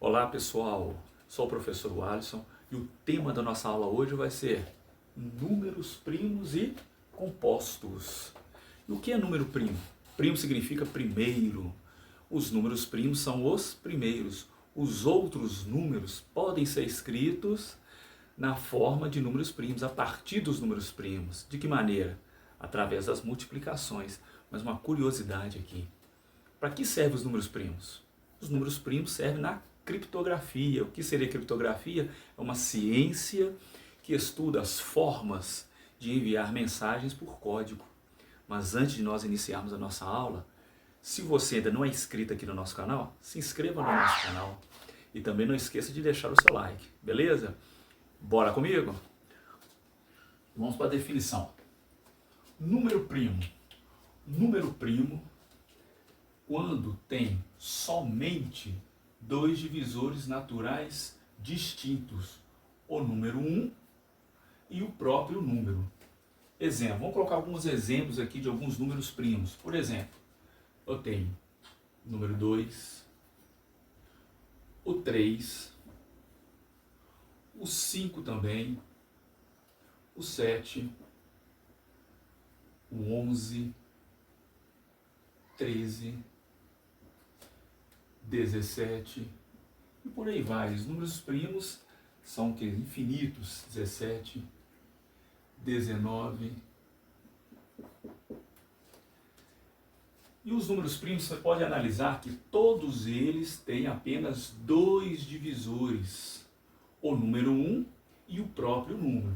Olá pessoal, sou o professor Alisson e o tema da nossa aula hoje vai ser números primos e compostos. E o que é número primo? Primo significa primeiro. Os números primos são os primeiros. Os outros números podem ser escritos na forma de números primos, a partir dos números primos. De que maneira? Através das multiplicações. Mas uma curiosidade aqui. Para que servem os números primos? Os números primos servem na criptografia. O que seria criptografia? É uma ciência que estuda as formas de enviar mensagens por código. Mas antes de nós iniciarmos a nossa aula, se você ainda não é inscrito aqui no nosso canal, se inscreva no nosso canal. E também não esqueça de deixar o seu like, beleza? Bora comigo? Vamos para a definição. Número primo. Número primo, quando tem somente dois divisores naturais distintos, o número 1 e o próprio número. Exemplo, vamos colocar alguns exemplos aqui de alguns números primos. Por exemplo, eu tenho o número 2, o 3, o 5 também, o 7, o 11, 13, 17 e por aí vai. Os números primos são infinitos, 17, 19. E os números primos você pode analisar que todos eles têm apenas dois divisores, o número 1 e o próprio número.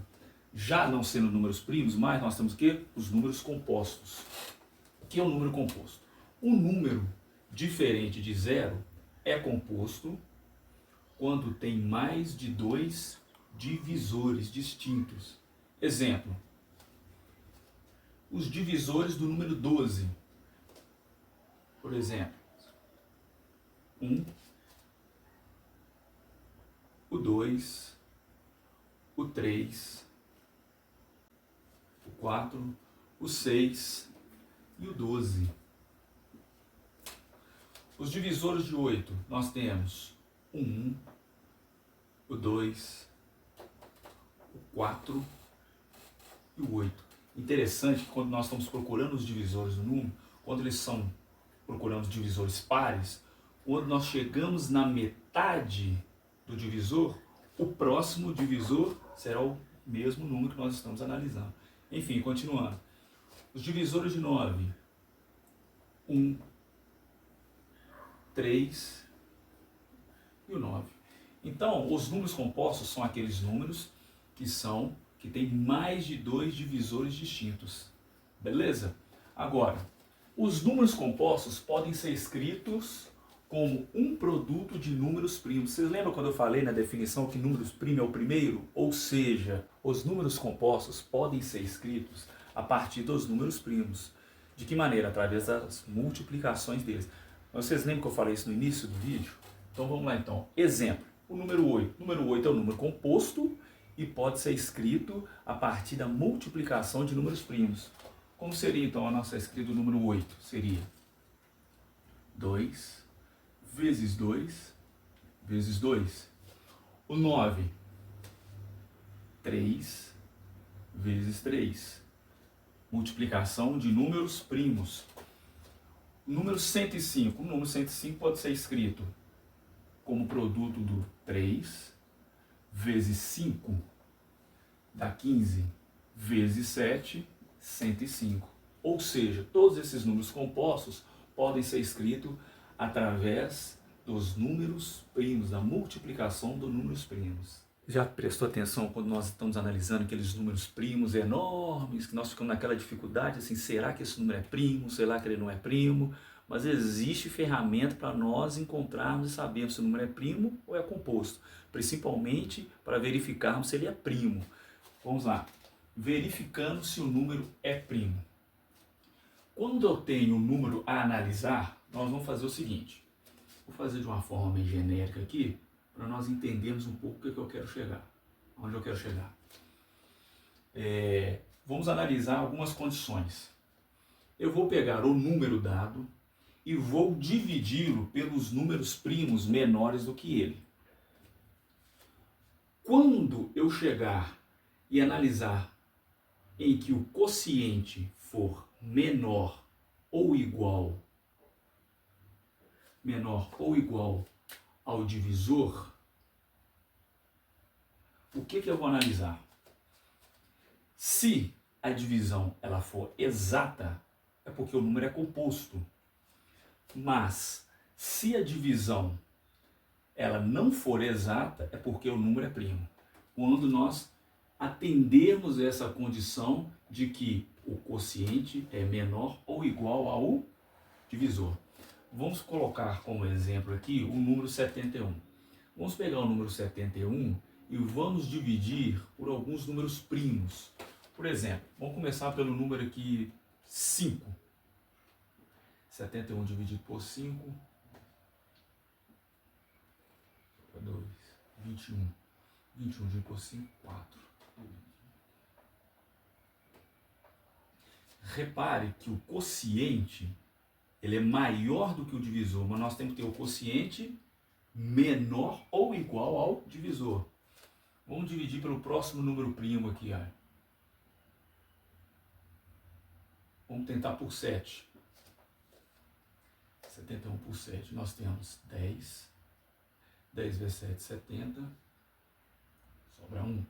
Já não sendo números primos, mas nós temos o quê? Os números compostos. O que é um número composto? Um número diferente de zero é composto quando tem mais de dois divisores distintos. Exemplo, os divisores do número 12. Por exemplo, 1, o 2, o 3, o 4, o 6 e o 12. Os divisores de 8, nós temos o 1, o 2, o 4 e o 8. Interessante que quando nós estamos procurando os divisores do número, quando eles são procurando divisores pares, quando nós chegamos na metade do divisor, o próximo divisor será o mesmo número que nós estamos analisando. Enfim, continuando. Os divisores de 9, 1, 3 e o 9. Então, os números compostos são aqueles números que têm mais de dois divisores distintos. Beleza? Agora, os números compostos podem ser escritos como um produto de números primos. Vocês lembram quando eu falei na definição que números primos é o primeiro? Ou seja, os números compostos podem ser escritos a partir dos números primos. De que maneira? Através das multiplicações deles. Vocês lembram que eu falei isso no início do vídeo? Então vamos lá então. Exemplo, o número 8. O número 8 é um número composto e pode ser escrito a partir da multiplicação de números primos. Como seria então a nossa escrita do número 8? Seria 2 vezes 2 vezes 2. O 9, 3 vezes 3. Multiplicação de números primos. O número 105. O número 105 pode ser escrito como produto do 3 vezes 5 dá 15 vezes 7, 105. Ou seja, todos esses números compostos podem ser escritos através dos números primos, da multiplicação dos números primos. Já prestou atenção quando nós estamos analisando aqueles números primos enormes, que nós ficamos naquela dificuldade, assim, será que esse número é primo, será que ele não é primo? Mas existe ferramenta para nós encontrarmos e sabermos se o número é primo ou é composto, principalmente para verificarmos se ele é primo. Vamos lá, verificando se o número é primo. Quando eu tenho um número a analisar, nós vamos fazer o seguinte, vou fazer de uma forma bem genérica aqui, para nós entendermos um pouco o que eu quero chegar, onde eu quero chegar. Vamos analisar algumas condições. Eu vou pegar o número dado e vou dividi-lo pelos números primos menores do que ele. Quando eu chegar e analisar em que o quociente for menor ou igual ao divisor, o que eu vou analisar? Se a divisão ela for exata, é porque o número é composto. Mas se a divisão ela não for exata, é porque o número é primo. Quando nós atendermos essa condição de que o quociente é menor ou igual ao divisor. Vamos colocar como exemplo aqui o número 71. Vamos pegar o número 71 e vamos dividir por alguns números primos. Por exemplo, vamos começar pelo número aqui 5. 71 dividido por 5, 2, 21. 21 dividido por 5, 4. Repare que o quociente ele é maior do que o divisor, mas nós temos que ter o quociente menor ou igual ao divisor. Vamos dividir pelo próximo número primo aqui. Ó. Vamos tentar por 7. 71 por 7, nós temos 10. 10 vezes 7, 70. Sobra 1.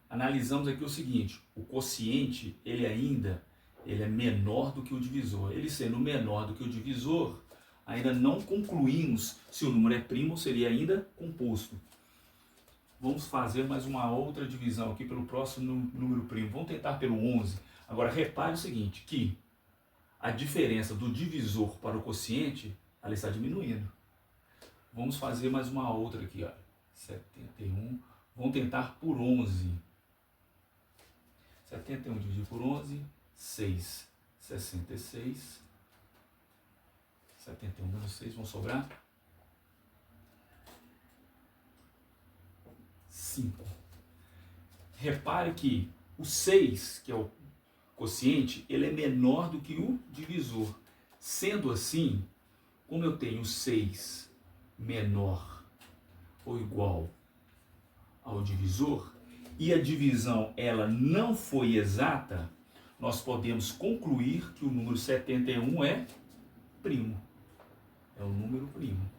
Analisamos aqui o seguinte, o quociente, ele é menor do que o divisor. Ele sendo menor do que o divisor, ainda não concluímos se o número é primo ou seria ainda composto. Vamos fazer mais uma outra divisão aqui pelo próximo número primo. Vamos tentar pelo 11. Agora repare o seguinte, que a diferença do divisor para o quociente, ela está diminuindo. Vamos fazer mais uma outra aqui, ó. 71. Vamos tentar por 11. 71 dividido por 11, 6. 66. 71 menos 6, vão sobrar 5. Repare que o 6, que é o quociente, ele é menor do que o divisor. Sendo assim, como eu tenho 6 menor ou igual ao divisor, e a divisão ela não foi exata, nós podemos concluir que o número 71 é primo. É um número primo.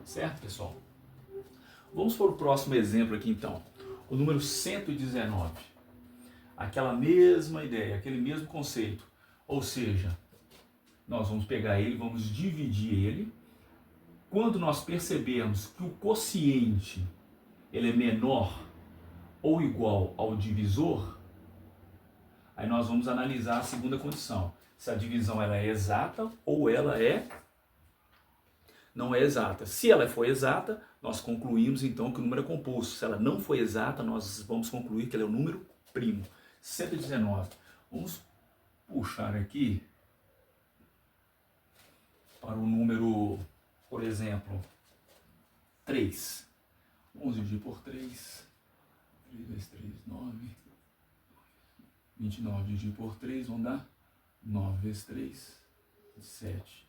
Certo, pessoal? Vamos para o próximo exemplo aqui, então. O número 119. Aquela mesma ideia, aquele mesmo conceito. Ou seja, nós vamos pegar ele, vamos dividir ele. Quando nós percebermos que o quociente ele é menor ou igual ao divisor, aí nós vamos analisar a segunda condição. Se a divisão ela é exata ou ela não é exata. Se ela for exata, nós concluímos então que o número é composto. Se ela não for exata, nós vamos concluir que ele é um número primo. 119. Vamos puxar aqui para o número, por exemplo, 3. 11 dividido por 3. 3 vezes 3, 9. 29 dividido por 3, vão dar 9 vezes 3, 7.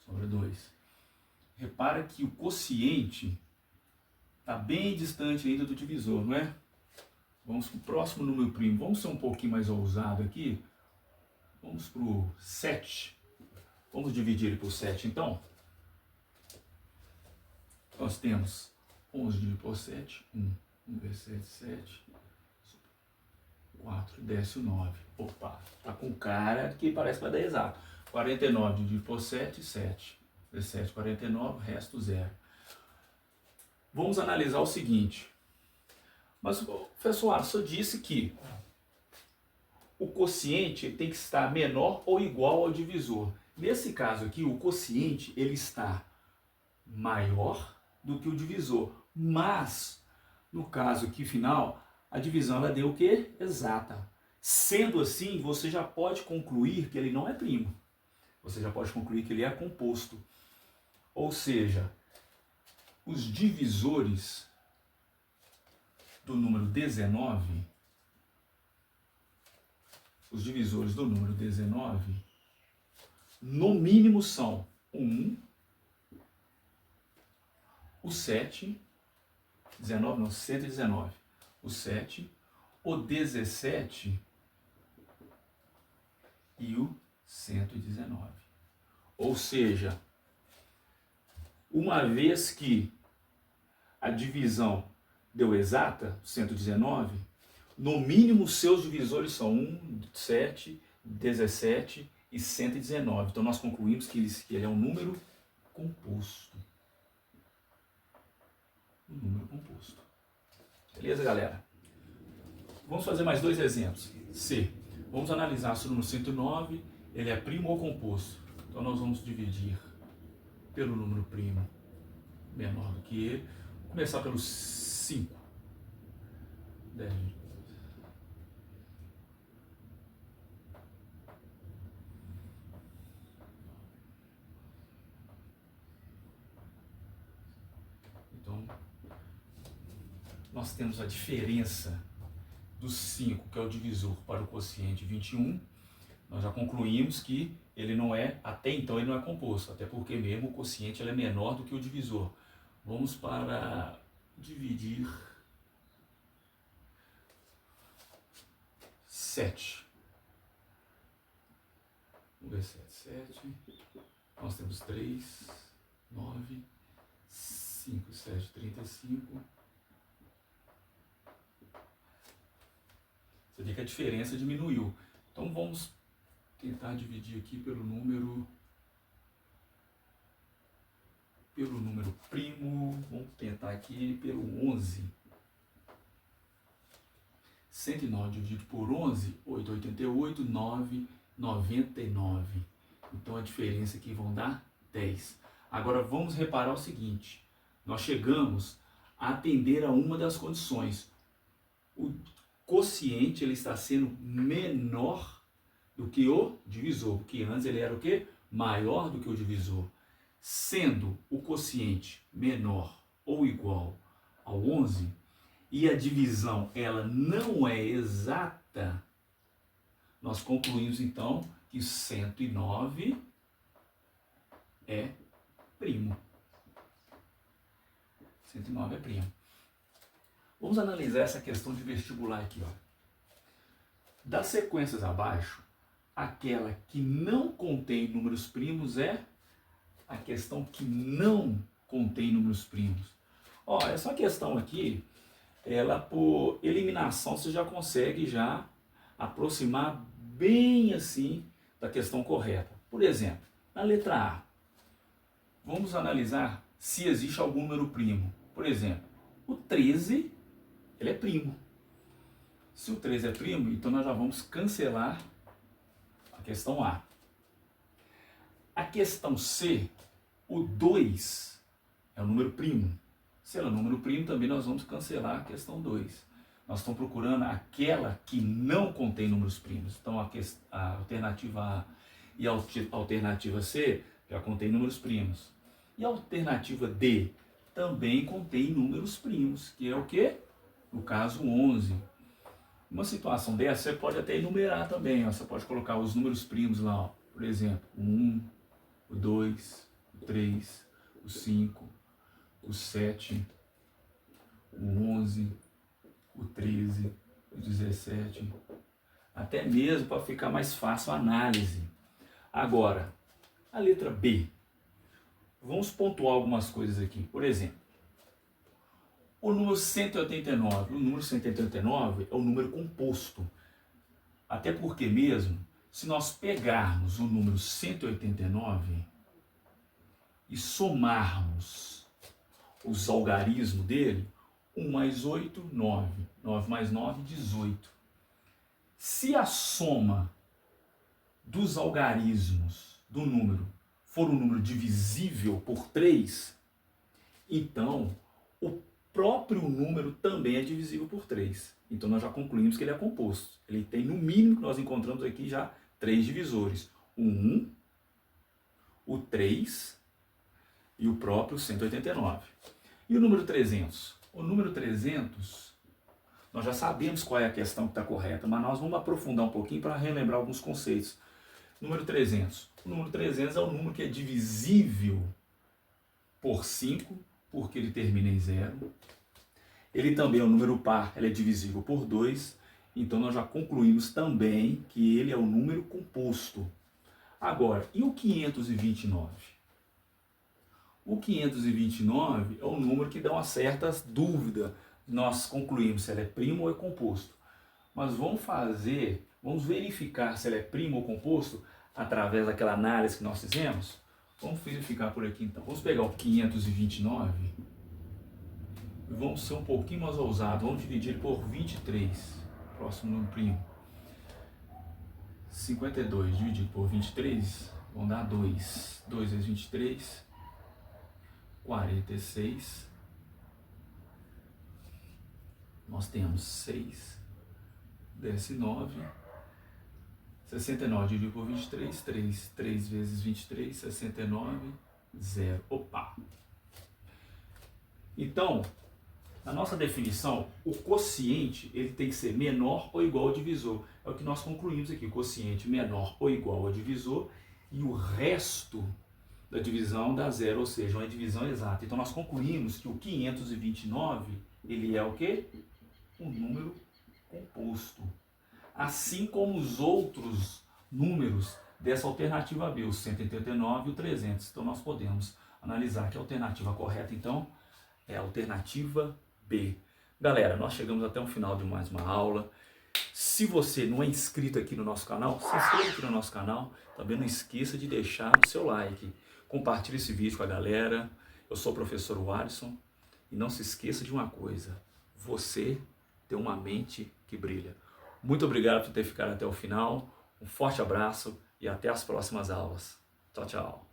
Sobra 2. Repara que o quociente está bem distante ainda do divisor, não é? Vamos para o próximo número primo. Vamos ser um pouquinho mais ousado aqui. Vamos para o 7. Vamos dividir ele por 7, então. Nós temos 11 dividido por 7. 1. 1 vezes 7, 7. 4, desce o 9. Opa, tá com cara que parece que vai dar exato. 49 dividido por 7, 7. 17, 49, resto 0. Vamos analisar o seguinte. Mas, professor, o senhor disse que o quociente tem que estar menor ou igual ao divisor. Nesse caso aqui, o quociente ele está maior do que o divisor. Mas, no caso aqui final, a divisão ela deu o quê? Exata. Sendo assim, você já pode concluir que ele não é primo. Você já pode concluir que ele é composto. Ou seja, os divisores do número 19, os divisores do número 19 no mínimo são o 1, o 7, 19 não, 119, o 7, o 17 e o 119. Ou seja, uma vez que a divisão deu exata, 119, no mínimo seus divisores são 1, 7, 17 e 119. Então nós concluímos que ele é um número composto. Um número composto. Beleza, galera? Vamos fazer mais dois exemplos. C. Vamos analisar se o número 109 ele é primo ou composto. Então nós vamos dividir pelo número primo menor do que ele. Vou começar pelo 5. 10. Então, nós temos a diferença do 5, que é o divisor, para o quociente 21. Nós já concluímos que ele não é, até então ele não é composto, até porque mesmo o quociente ele é menor do que o divisor. Vamos para dividir 7. Vamos ver 7. Nós temos 3, 9, 5, 7, 35. Você vê que a diferença diminuiu. Então vamos tentar dividir aqui pelo número primo. Vamos tentar aqui pelo 11. 109 dividido por 11, 8, 88, 9, 99. Então a diferença aqui vão dar 10. Agora vamos reparar o seguinte. Nós chegamos a atender a uma das condições. O quociente ele está sendo menor do que o divisor, porque antes ele era o quê? Maior do que o divisor. Sendo o quociente menor ou igual ao 11 e a divisão ela não é exata, nós concluímos então que 109 é primo. 109 é primo. Vamos analisar essa questão de vestibular aqui, ó. Das sequências abaixo, aquela que não contém números primos é a questão que não contém números primos. Ó, essa questão aqui, ela por eliminação você já consegue já aproximar bem assim da questão correta. Por exemplo, na letra A, vamos analisar se existe algum número primo. Por exemplo, o 13, ele é primo. Se o 13 é primo, então nós já vamos cancelar a questão A. A questão C, o 2 é um número primo. Se ela é um número primo, também nós vamos cancelar a questão 2. Nós estamos procurando aquela que não contém números primos. Então a alternativa A e a alternativa C já contém números primos. E a alternativa D também contém números primos, que é o quê? No caso 11. Uma situação dessa você pode até enumerar também. Ó. Você pode colocar os números primos lá. Ó. Por exemplo, o 1, o 2, o 3, o 5, o 7, o 11, o 13, o 17. Até mesmo para ficar mais fácil a análise. Agora, a letra B. Vamos pontuar algumas coisas aqui. Por exemplo, o número 189. O número 189 é o número composto. Até porque mesmo, se nós pegarmos o número 189 e somarmos os algarismos dele, 1 mais 8, 9. 9 mais 9, 18. Se a soma dos algarismos do número for um número divisível por 3, então o próprio número também é divisível por 3. Então nós já concluímos que ele é composto. Ele tem no mínimo que nós encontramos aqui já 3 divisores. O 1, o 3 e o próprio 189. E o número 300? O número 300, nós já sabemos qual é a questão que está correta, mas nós vamos aprofundar um pouquinho para relembrar alguns conceitos. Número 300. O número 300 é o número que é divisível por 5, porque ele termina em 0. Ele também é um número par, ele é divisível por 2. Então nós já concluímos também que ele é um número composto. Agora, e o 529? O 529 é um número que dá uma certa dúvida. Nós concluímos se ele é primo ou é composto. Mas vamos verificar se ele é primo ou composto através daquela análise que nós fizemos. Vamos verificar por aqui então. Vamos pegar o 529 e vamos ser um pouquinho mais ousados. Vamos dividir ele por 23. Próximo número primo. 52 dividido por 23 vão dar 2. 2 vezes 23, 46. Nós temos 6. Desce 9. 69 dividido por 23, 3. 3 vezes 23, 69, 0. Opa! Então, na nossa definição, o quociente ele tem que ser menor ou igual ao divisor. É o que nós concluímos aqui, o quociente menor ou igual ao divisor e o resto da divisão dá 0, ou seja, uma divisão exata. Então nós concluímos que o 529, ele é o quê? Um número composto. Assim como os outros números dessa alternativa B, o 189 e o 300. Então nós podemos analisar que a alternativa correta, então, é a alternativa B. Galera, nós chegamos até o final de mais uma aula. Se você não é inscrito aqui no nosso canal, se inscreva aqui no nosso canal. Também não esqueça de deixar o seu like. Compartilhe esse vídeo com a galera. Eu sou o professor Alisson. E não se esqueça de uma coisa. Você tem uma mente que brilha. Muito obrigado por ter ficado até o final. Um forte abraço e até as próximas aulas. Tchau, tchau.